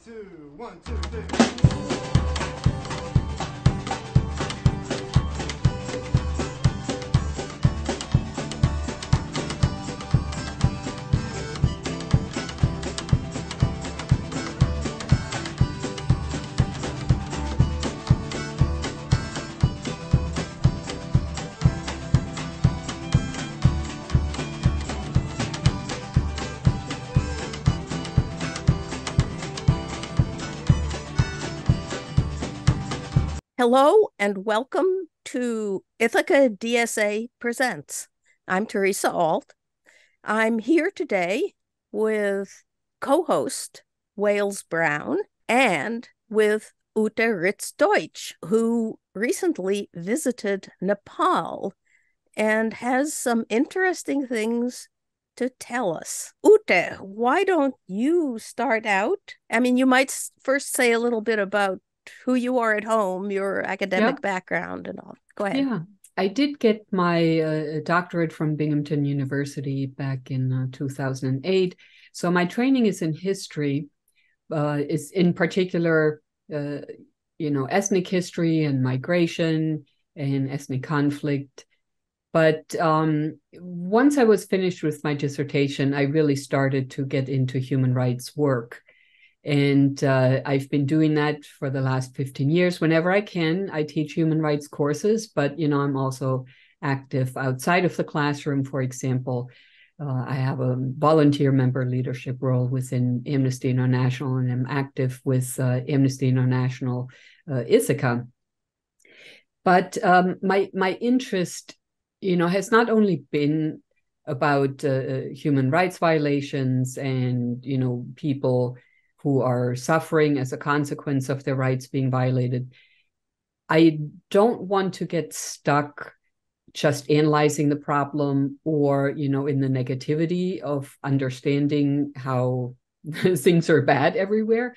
two, one, two, three. Hello and welcome to Ithaca DSA Presents. I'm Teresa Alt. I'm here today with co-host Wales Brown and with Ute Ritz-Deutch, who recently visited Nepal and has some interesting things to tell us. Ute, why don't you start out? I mean, you might first say a little bit about who you are at home, your Yeah, academic background and all. Go ahead. yeah. I did get my doctorate from Binghamton University back in 2008. So my training is in history, is in particular, ethnic history and migration and ethnic conflict. But once I was finished with my dissertation, I really started to get into human rights work. And I've been doing that for the last 15 years. Whenever I can, I teach human rights courses, but, I'm also active outside of the classroom. For example, I have a volunteer member leadership role within Amnesty International, and I'm active with Amnesty International Ithaca. But my interest, has not only been about human rights violations and, people who are suffering as a consequence of their rights being violated. I don't want to get stuck just analyzing the problem or, in the negativity of understanding how things are bad everywhere.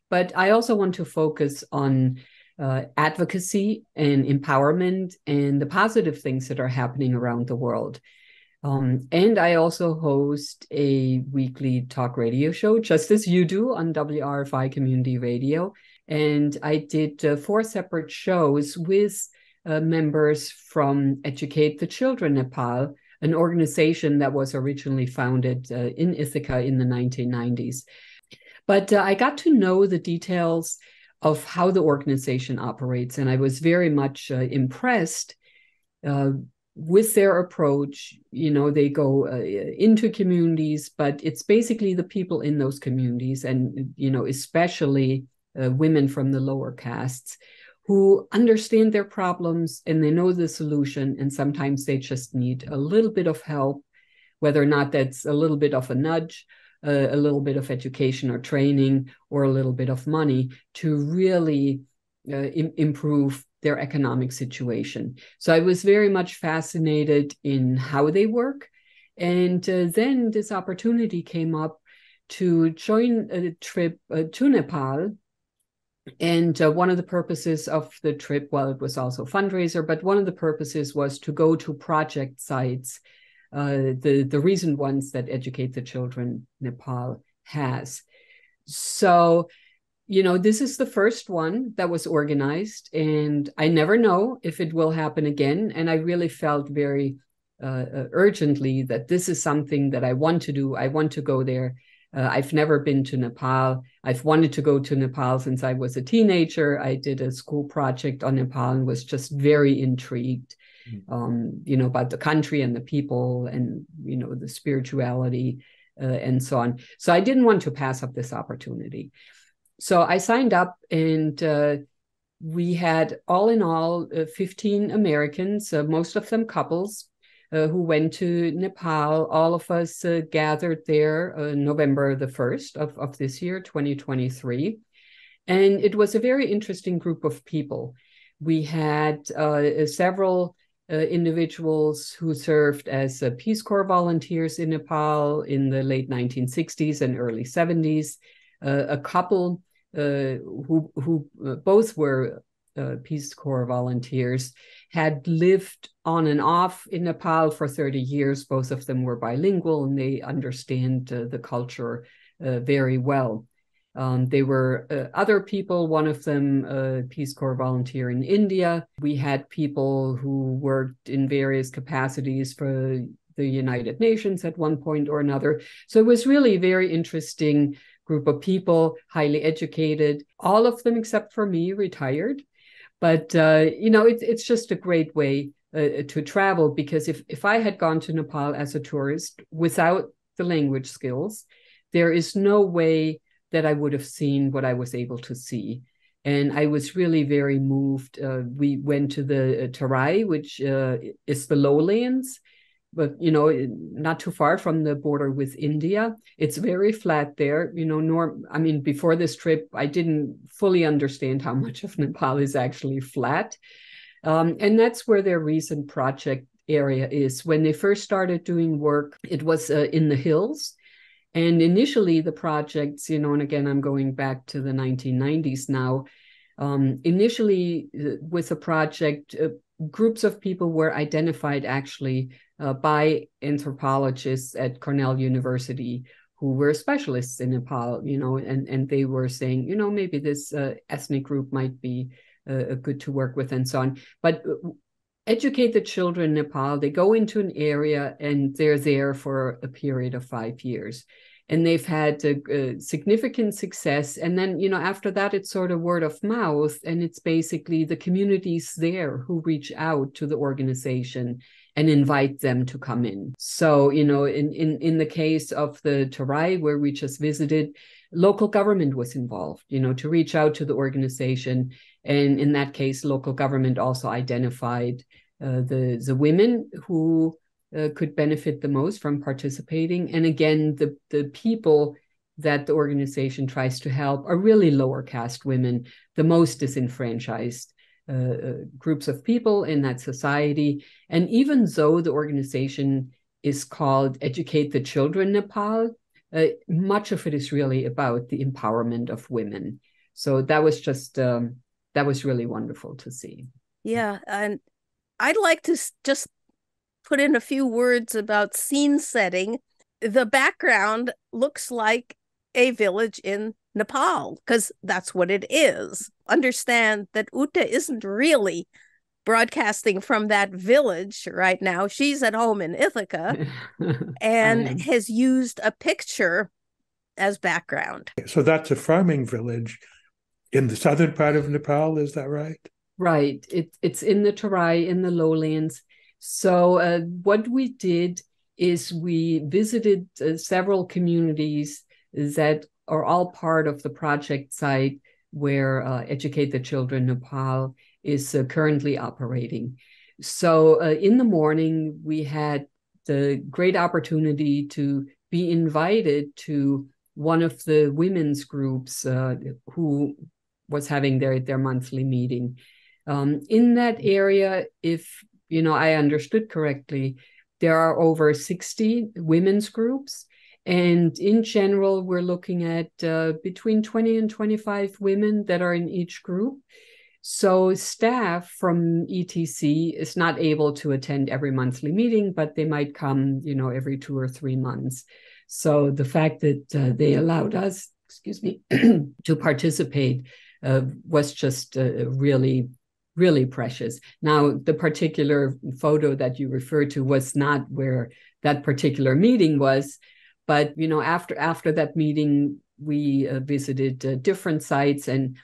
But I also want to focus on advocacy and empowerment and the positive things that are happening around the world. And I also host a weekly talk radio show, just as you do, on WRFI Community Radio. And I did 4 separate shows with members from Educate the Children Nepal, an organization that was originally founded in Ithaca in the 1990s. But I got to know the details of how the organization operates, and I was very much impressed with their approach. They go into communities, but it's basically the people in those communities, and especially women from the lower castes, who understand their problems and they know the solution, and sometimes they just need a little bit of help, whether or not that's a little bit of a nudge, a little bit of education or training, or a little bit of money to really improve their economic situation. So I was very much fascinated in how they work. And then this opportunity came up to join a trip to Nepal. And one of the purposes of the trip, well, it was also a fundraiser, but one of the purposes was to go to project sites, the recent ones that Educate the Children Nepal has. So this is the first one that was organized, and I never know if it will happen again. And I really felt very urgently that this is something that I want to do. I want to go there. I've never been to Nepal. I've wanted to go to Nepal since I was a teenager. I did a school project on Nepal and was just very intrigued, about the country and the people and, the spirituality and so on. So I didn't want to pass up this opportunity. So I signed up, and we had all in all 15 Americans, most of them couples, who went to Nepal. All of us gathered there November the 1st of this year, 2023. And it was a very interesting group of people. We had several individuals who served as Peace Corps volunteers in Nepal in the late 1960s and early 70s. A couple who both were Peace Corps volunteers had lived on and off in Nepal for 30 years. Both of them were bilingual and they understand the culture very well. They were other people, one of them a Peace Corps volunteer in India. We had people who worked in various capacities for the United Nations at one point or another. So it was really a very interesting group of people, highly educated, all of them except for me retired. But, it's just a great way to travel, because if I had gone to Nepal as a tourist without the language skills, there is no way that I would have seen what I was able to see. And I was really very moved. We went to the Terai, which is the lowlands, but, not too far from the border with India. It's very flat there. Before this trip, I didn't fully understand how much of Nepal is actually flat. And that's where their recent project area is. When they first started doing work, it was in the hills. And initially the projects, and again, I'm going back to the 1990s now, initially with a project, groups of people were identified actually by anthropologists at Cornell University who were specialists in Nepal, and they were saying, maybe this ethnic group might be good to work with and so on. But Educate the Children Nepal, they go into an area and they're there for a period of 5 years. And they've had significant success. And then, after that, it's sort of word of mouth. And it's basically the communities there who reach out to the organization and invite them to come in. So, in the case of the Terai, where we just visited, local government was involved, to reach out to the organization. And in that case, local government also identified the women who could benefit the most from participating. And again, the people that the organization tries to help are really lower caste women, the most disenfranchised groups of people in that society. And even though the organization is called Educate the Children Nepal, much of it is really about the empowerment of women. So that was that was really wonderful to see. Yeah, and I'd like to just put in a few words about scene setting. The background looks like a village in Nepal, because that's what it is. Understand that Ute isn't really broadcasting from that village right now. She's at home in Ithaca and has used a picture as background. So that's a farming village in the southern part of Nepal, is that right? Right. It's in the Terai, in the lowlands. So what we did is we visited several communities that are all part of the project site where Educate the Children Nepal is currently operating. So in the morning, we had the great opportunity to be invited to one of the women's groups who was having their monthly meeting. In that area, if I understood correctly, there are over 60 women's groups. And in general, we're looking at between 20 and 25 women that are in each group. So staff from ETC is not able to attend every monthly meeting, but they might come, every 2 or 3 months. So the fact that they allowed us, to participate was just really, really precious. Now, the particular photo that you referred to was not where that particular meeting was, but after that meeting, we visited different sites and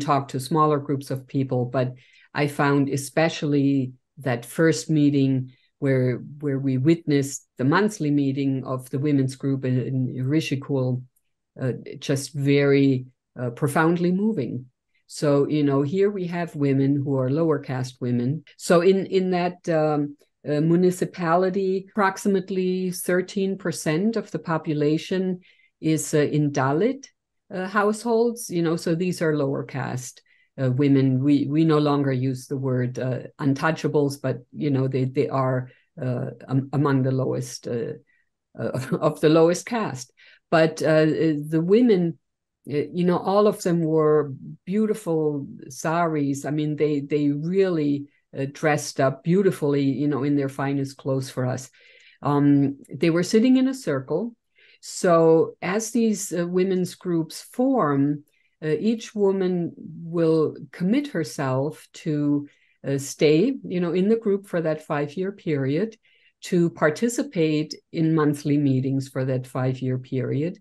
talked to smaller groups of people. But I found especially that first meeting where we witnessed the monthly meeting of the women's group in Rishikul just very profoundly moving. So, here we have women who are lower caste women. So in that municipality, approximately 13% of the population is in Dalit households, so these are lower caste women. We no longer use the word untouchables, but, they are among the lowest of the lowest caste. But the women, all of them wore beautiful saris. I mean, they really dressed up beautifully, in their finest clothes for us. They were sitting in a circle. So as these women's groups form, each woman will commit herself to stay, in the group for that 5-year period, to participate in monthly meetings for that 5-year period,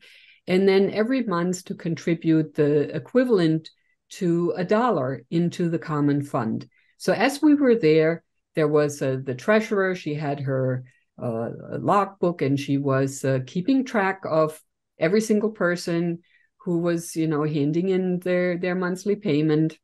and then every month to contribute the equivalent to $1 into the common fund. So as we were there was the treasurer. She had her logbook, and she was keeping track of every single person who was, handing in their monthly payment.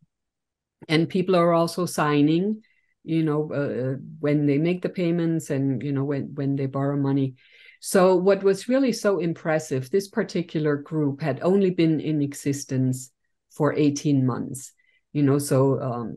And people are also signing, when they make the payments and, when they borrow money. So what was really so impressive, this particular group had only been in existence for 18 months, so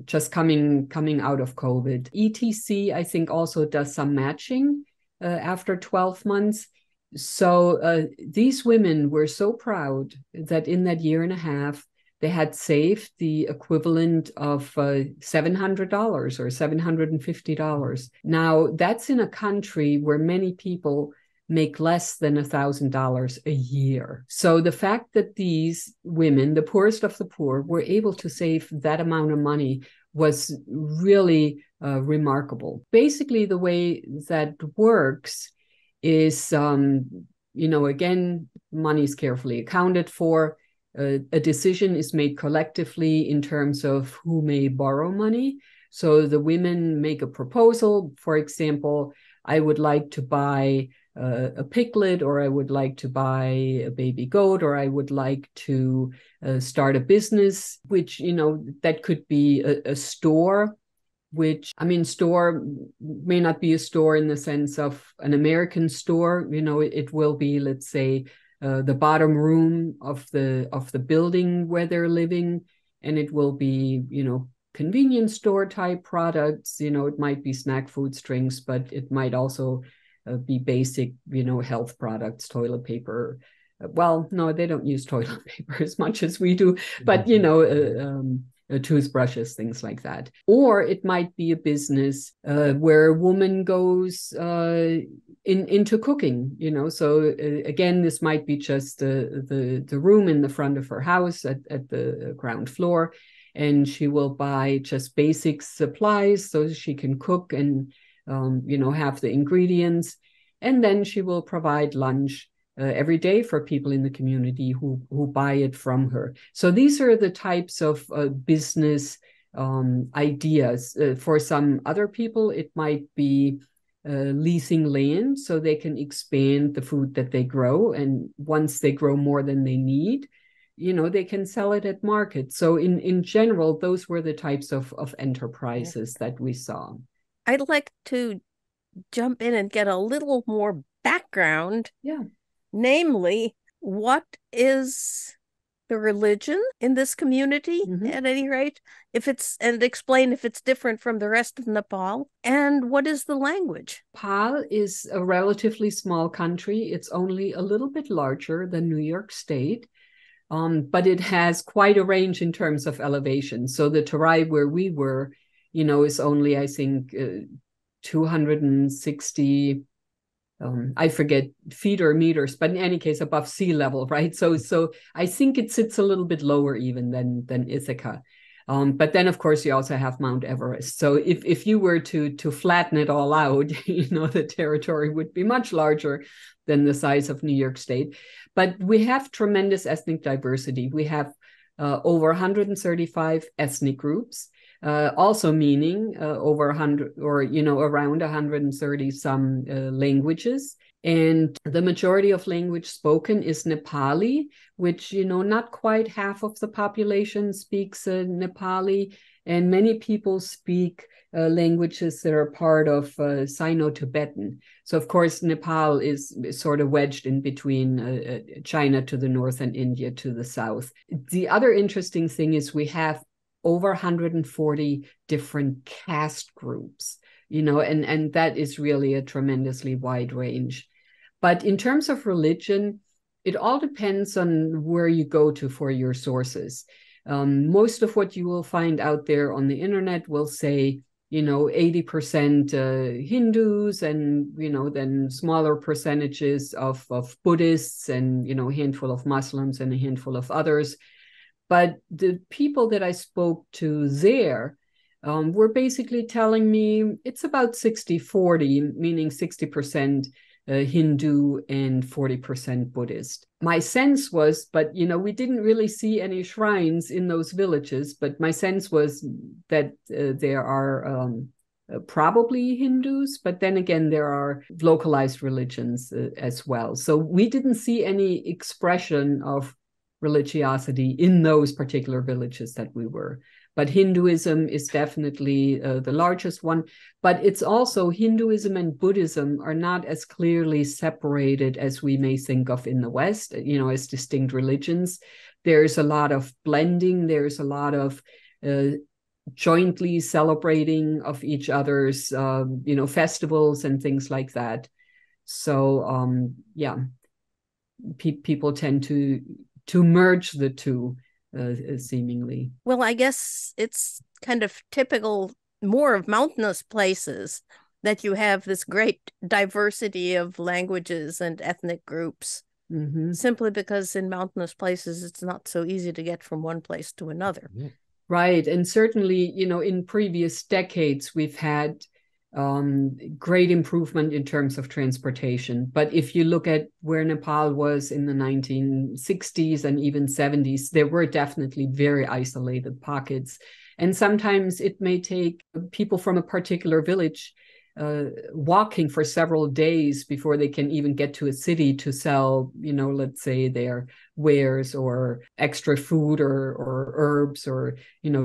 just coming out of COVID. ETC, I think, also does some matching after 12 months. So these women were so proud that in that year and a half, they had saved the equivalent of $700 or $750. Now, that's in a country where many people make less than $1,000 a year. So the fact that these women, the poorest of the poor, were able to save that amount of money was really remarkable. Basically, the way that works is, again, money is carefully accounted for. A decision is made collectively in terms of who may borrow money. So the women make a proposal. For example, I would like to buy a piglet, or I would like to buy a baby goat, or I would like to start a business, which, that could be a store, which, store may not be a store in the sense of an American store. It will be, let's say, the bottom room of the building where they're living, and it will be, convenience store type products. It might be snack foods, drinks, but it might also be basic, health products, toilet paper. Well, no, they don't use toilet paper as much as we do, but toothbrushes, things like that. Or it might be a business where a woman goes into cooking, So again, this might be just the room in the front of her house at the ground floor, and she will buy just basic supplies so she can cook and have the ingredients, and then she will provide lunch every day for people in the community who buy it from her. So these are the types of business ideas. For some other people, it might be leasing land so they can expand the food that they grow. And once they grow more than they need, they can sell it at market. So in general, those were the types of enterprises that we saw. I'd like to jump in and get a little more background. Yeah. Namely, what is the religion in this community, at any rate, and explain if it's different from the rest of Nepal, and what is the language? Nepal is a relatively small country. It's only a little bit larger than New York State, but it has quite a range in terms of elevation. So the Terai where we were, is only, I think, 260 I forget feet or meters, but in any case, above sea level, right? So I think it sits a little bit lower even than Ithaca. But then, of course, you also have Mount Everest. So if you were to flatten it all out, the territory would be much larger than the size of New York State. But we have tremendous ethnic diversity. We have over 135 ethnic groups. Also meaning over 100 or, around 130 some languages. And the majority of language spoken is Nepali, which, not quite half of the population speaks Nepali. And many people speak languages that are part of Sino-Tibetan. So, of course, Nepal is sort of wedged in between China to the north and India to the south. The other interesting thing is we have over 140 different caste groups, and that is really a tremendously wide range. But in terms of religion, it all depends on where you go to for your sources. Most of what you will find out there on the internet will say 80% Hindus, and then smaller percentages of Buddhists, and a handful of Muslims and a handful of others. But the people that I spoke to there were basically telling me it's about 60-40, meaning 60% Hindu and 40% Buddhist. My sense was, but we didn't really see any shrines in those villages, but my sense was that there are probably Hindus, but then again, there are localized religions as well. So we didn't see any expression of religiosity in those particular villages that we were. But Hinduism is definitely the largest one. But it's also Hinduism and Buddhism are not as clearly separated as we may think of in the West, as distinct religions. There's a lot of blending. There's a lot of jointly celebrating of each other's, festivals and things like that. So, people tend to merge the two. Seemingly. Well, I guess it's kind of typical more of mountainous places that you have this great diversity of languages and ethnic groups, simply because in mountainous places, it's not so easy to get from one place to another. Right. And certainly, in previous decades, we've had great improvement in terms of transportation. But if you look at where Nepal was in the 1960s and even 70s, there were definitely very isolated pockets. And sometimes it may take people from a particular village walking for several days before they can even get to a city to sell, let's say their wares or extra food or herbs or,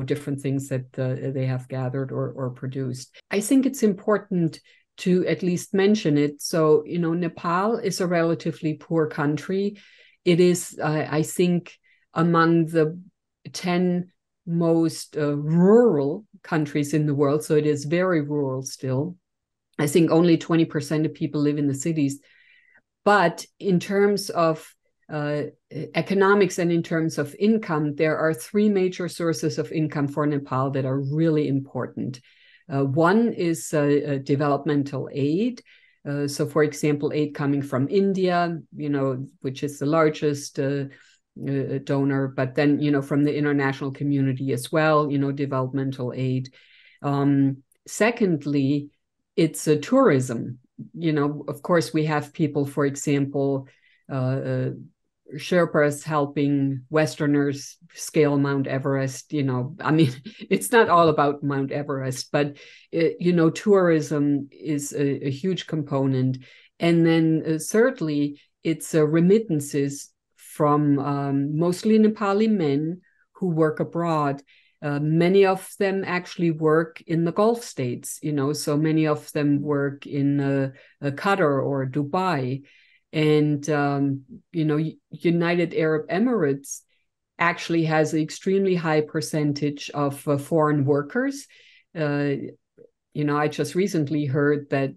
different things that they have gathered or produced. I think it's important to at least mention it. So, Nepal is a relatively poor country. It is, I think, among the 10 most rural countries in the world. So it is very rural still. I think only 20% of people live in the cities. But in terms of economics and in terms of income, there are three major sources of income for Nepal that are really important. One is developmental aid. So, for example, aid coming from India, which is the largest donor, but then, from the international community as well, developmental aid. Secondly, it's tourism. Of course, we have people, for example, Sherpas helping Westerners scale Mount Everest. It's not all about Mount Everest, but, tourism is a huge component. And then thirdly, it's remittances from mostly Nepali men who work abroad. Many of them actually work in the Gulf states, so many of them work in Qatar or Dubai. And, United Arab Emirates actually has an extremely high percentage of foreign workers. I just recently heard that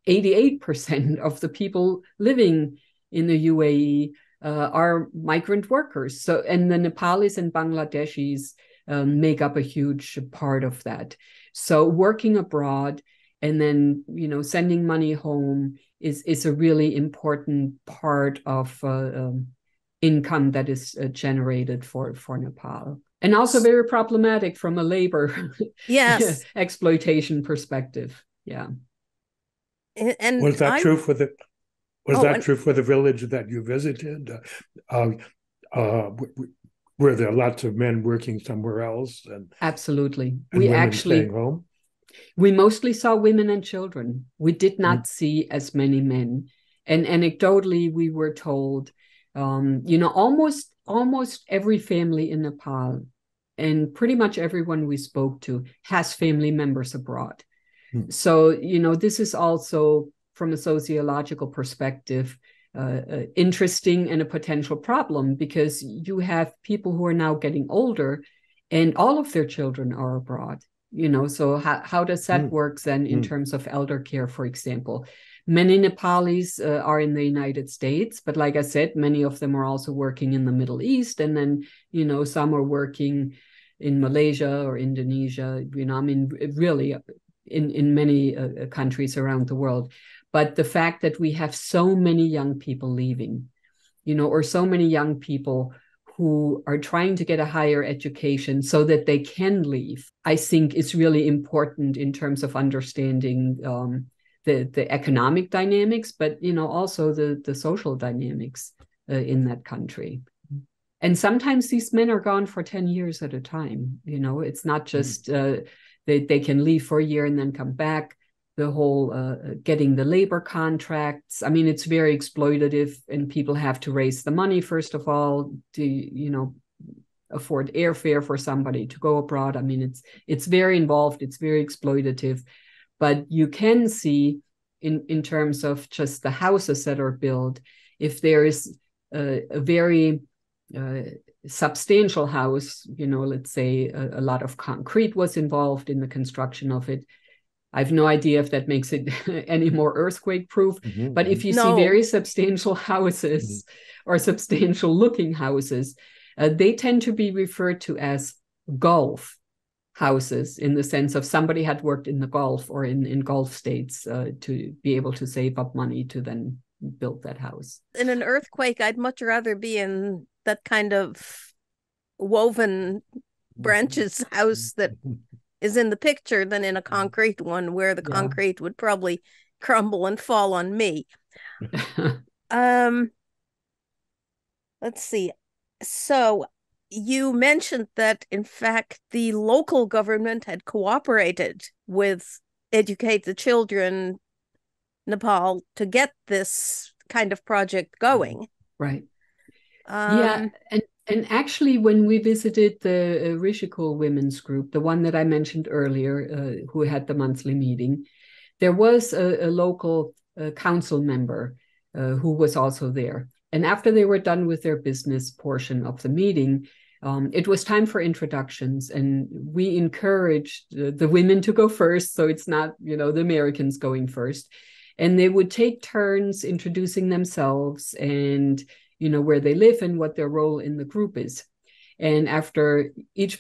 88% of the people living in the UAE are migrant workers. So, and the Nepalis and Bangladeshis make up a huge part of that. So working abroad and then, sending money home is a really important part of income that is generated for Nepal. And also very problematic from a labor exploitation perspective. Yeah. And was that true for the true for the village that you visited? Were there lots of men working somewhere else? And absolutely. And we women staying home? We mostly saw women and children. We did not see as many men. And anecdotally, we were told, almost every family in Nepal and pretty much everyone we spoke to has family members abroad. So, this is also from a sociological perspective, interesting and a potential problem, because you have people who are now getting older and all of their children are abroad. So how does that work then in terms of elder care, for example? Many Nepalis are in the United States, but like I said, many of them are also working in the Middle East. And then, some are working in Malaysia or Indonesia, I mean, really in many countries around the world. But the fact that we have so many young people leaving, or so many young people who are trying to get a higher education so that they can leave, I think is really important in terms of understanding the economic dynamics, but also the social dynamics in that country. And sometimes these men are gone for 10 years at a time. It's not just they can leave for a year and then come back. The whole getting the labor contracts. I mean, it's very exploitative, and people have to raise the money, first of all, to, afford airfare for somebody to go abroad. I mean, it's very involved. It's very exploitative. But you can see in terms of just the houses that are built, if there is a very substantial house, let's say a lot of concrete was involved in the construction of it. I have no idea if that makes it any more earthquake proof, but if you see very substantial houses or substantial looking houses, they tend to be referred to as Gulf houses, in the sense of somebody had worked in the Gulf or in Gulf states to be able to save up money to then build that house. In an earthquake, I'd much rather be in that kind of woven branches house that is in the picture than in a concrete one, where the concrete would probably crumble and fall on me. Let's see. So you mentioned that, in fact, the local government had cooperated with Educate the Children Nepal to get this kind of project going. Right. And actually, when we visited the Rishikul Women's Group, the one that I mentioned earlier, who had the monthly meeting, there was a local council member who was also there. And after they were done with their business portion of the meeting, it was time for introductions. And we encouraged the women to go first, so it's not, the Americans going first. And they would take turns introducing themselves and where they live and what their role in the group is. And after each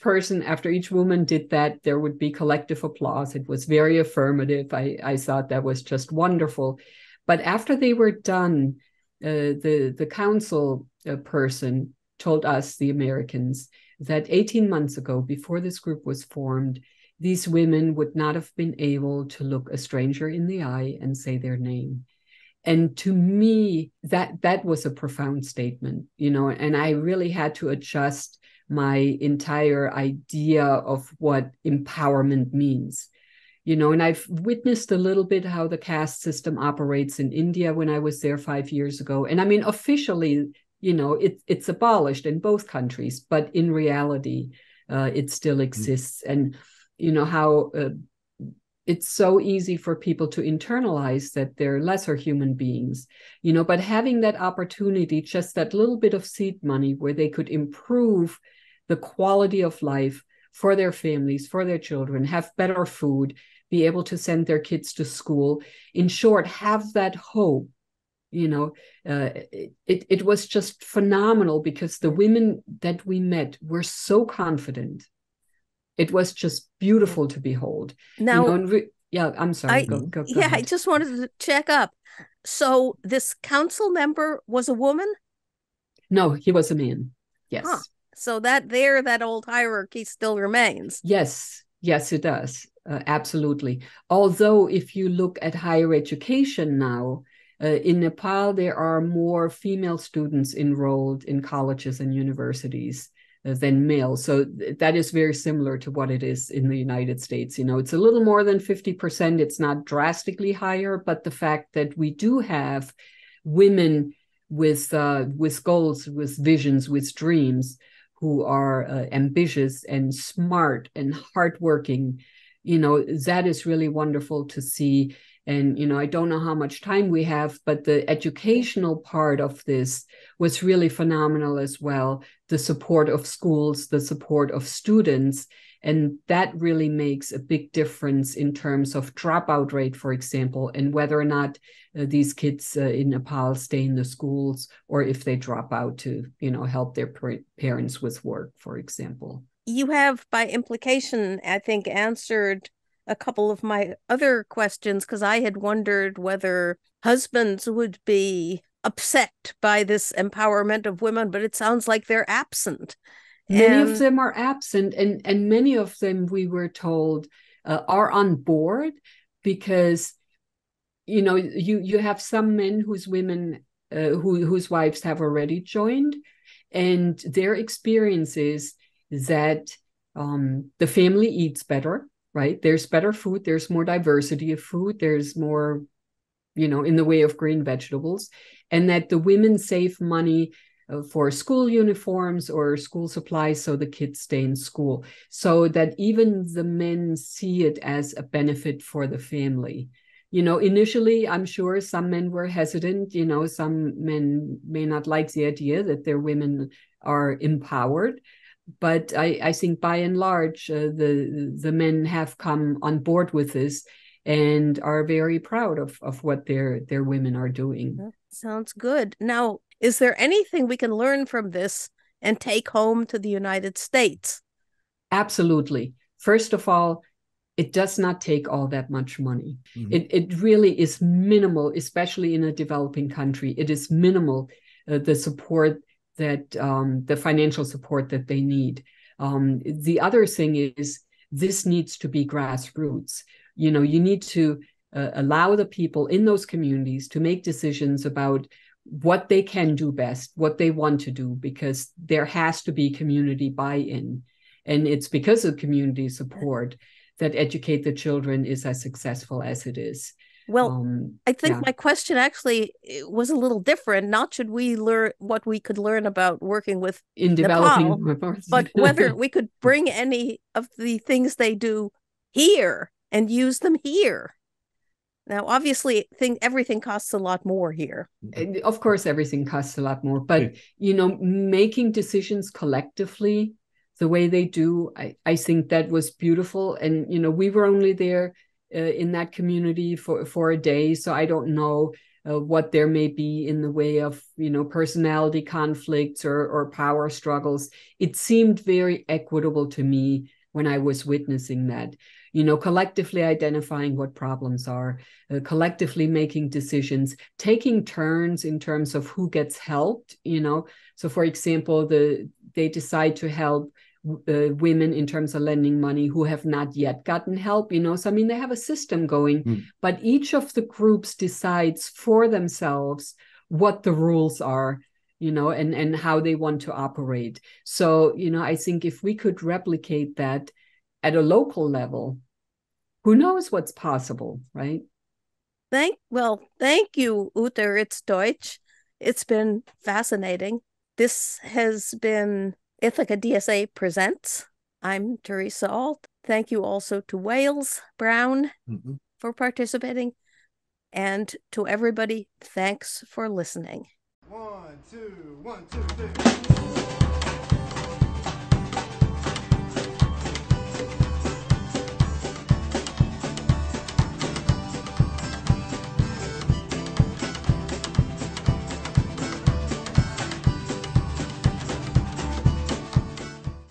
woman did that, there would be collective applause. It was very affirmative. I thought that was just wonderful. But after they were done, the council person told us, the Americans, that 18 months ago, before this group was formed, these women would not have been able to look a stranger in the eye and say their name. And to me, that was a profound statement, and I really had to adjust my entire idea of what empowerment means, and I've witnessed a little bit how the caste system operates in India when I was there 5 years ago. And I mean, officially, it's abolished in both countries, but in reality, it still exists. And, how it's so easy for people to internalize that they're lesser human beings, but having that opportunity, just that little bit of seed money where they could improve the quality of life for their families, for their children, have better food, be able to send their kids to school. In short, have that hope. It was just phenomenal, because the women that we met were so confident. It was just beautiful to behold. Now, I'm sorry. Go ahead. I just wanted to check up. So this council member was a woman? No, he was a man. Yes. Huh. So that old hierarchy still remains. Yes, it does. Absolutely. Although if you look at higher education now, in Nepal, there are more female students enrolled in colleges and universities than male. So that is very similar to what it is in the United States. It's a little more than 50%. It's not drastically higher, but the fact that we do have women with goals, with visions, with dreams, who are ambitious and smart and hardworking, that is really wonderful to see. And, I don't know how much time we have, but the educational part of this was really phenomenal as well. The support of schools, the support of students, and that really makes a big difference in terms of dropout rate, for example, and whether or not these kids in Nepal stay in the schools, or if they drop out to, help their parents with work, for example. you have, by implication, I think, answered a couple of my other questions, because I had wondered whether husbands would be upset by this empowerment of women, but it sounds like they're absent. Many of them are absent, and many of them, we were told, are on board because, you know, you have some men whose women, whose wives have already joined, and their experience is that the family eats better, right? There's better food, there's more diversity of food, there's more, you know, in the way of green vegetables, and that the women save money for school uniforms or school supplies so the kids stay in school, so that even the men see it as a benefit for the family. You know, initially, I'm sure some men were hesitant. You know, some men may not like the idea that their women are empowered. But I think by and large, the men have come on board with this and are very proud of what their women are doing. Sounds good. Now, is there anything we can learn from this and take home to the United States? Absolutely. First of all, it does not take all that much money. It really is minimal, especially in a developing country. It is minimal, the support that the financial support that they need. The other thing is this needs to be grassroots. You know, you need to allow the people in those communities to make decisions about what they can do best, what they want to do, because there has to be community buy-in. And it's because of community support that Educate the Children is as successful as it is. Well, I think my question actually was a little different. Not should we learn what we could learn about working with in Nepal, developing, but whether we could bring any of the things they do here and use them here. Now, obviously, everything costs a lot more here. Of course, everything costs a lot more. But, you know, making decisions collectively the way they do, I think that was beautiful. And, you know, we were only there in that community for a day. So I don't know what there may be in the way of, you know, personality conflicts or power struggles. It seemed very equitable to me when I was witnessing that. You know, collectively identifying what problems are, collectively making decisions, taking turns in terms of who gets helped, you know. So, for example, they decide to help women in terms of lending money who have not yet gotten help, you know. So, I mean, they have a system going, but each of the groups decides for themselves what the rules are, you know, and how they want to operate. So, you know, I think if we could replicate that at a local level, who knows what's possible, right? Thank you, Ute Ritz-Deutch. It's been fascinating. This has been Ithaca DSA Presents. I'm Teresa Alt. Thank you also to Wales Brown for participating. And to everybody, thanks for listening. 1, 2, 1, 2, 3.